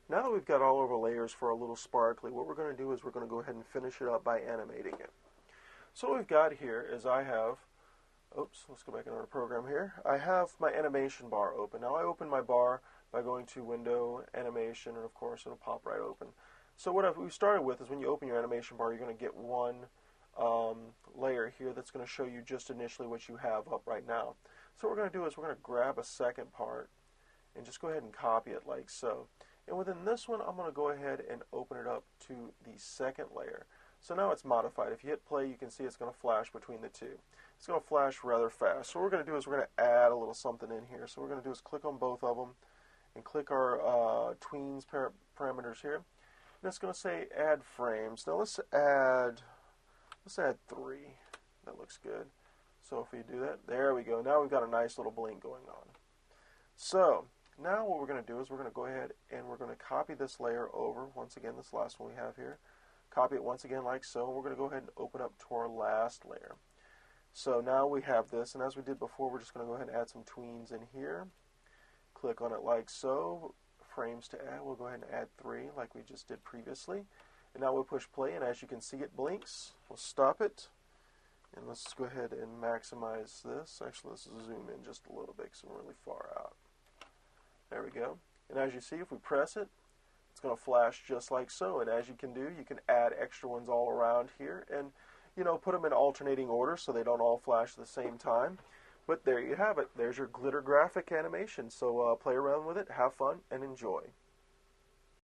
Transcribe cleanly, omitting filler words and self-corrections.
Now that we've got all of our layers for a little sparkly, what we're going to do is we're going to go ahead and finish it up by animating it. So what we've got here is I have, oops, let's go back into our program here. I have my animation bar open. Now I open my bar by going to Window, Animation, and of course it'll pop right open. So what we started with is when you open your animation bar, you're going to get one layer here that's going to show you just initially what you have up right now. So what we're going to do is we're going to grab a second part and just go ahead and copy it like so. And within this one, I'm going to go ahead and open it up to the second layer. So now it's modified. If you hit play, you can see it's going to flash between the two. It's going to flash rather fast. So what we're going to do is we're going to add a little something in here. So what we're going to do is click on both of them and click our tweens parameters here. And it's going to say add frames. Now let's add 3. That looks good. So if we do that, there we go. Now we've got a nice little blink going on. So now what we're going to do is we're going to go ahead and we're going to copy this layer over. Once again, this last one we have here. Copy it once again like so. We're going to go ahead and open up to our last layer. So now we have this, and as we did before, we're just going to go ahead and add some tweens in here. Click on it like so. Frames to add. We'll go ahead and add 3 like we just did previously. And now we'll push play, and as you can see, it blinks. We'll stop it. And let's go ahead and maximize this. Actually, let's zoom in just a little bit because we're really far out. There we go. And as you see, if we press it, it's going to flash just like so. And as you can do, you can add extra ones all around here and, you know, put them in alternating order so they don't all flash at the same time. But there you have it. There's your glitter graphic animation. So play around with it, have fun, and enjoy.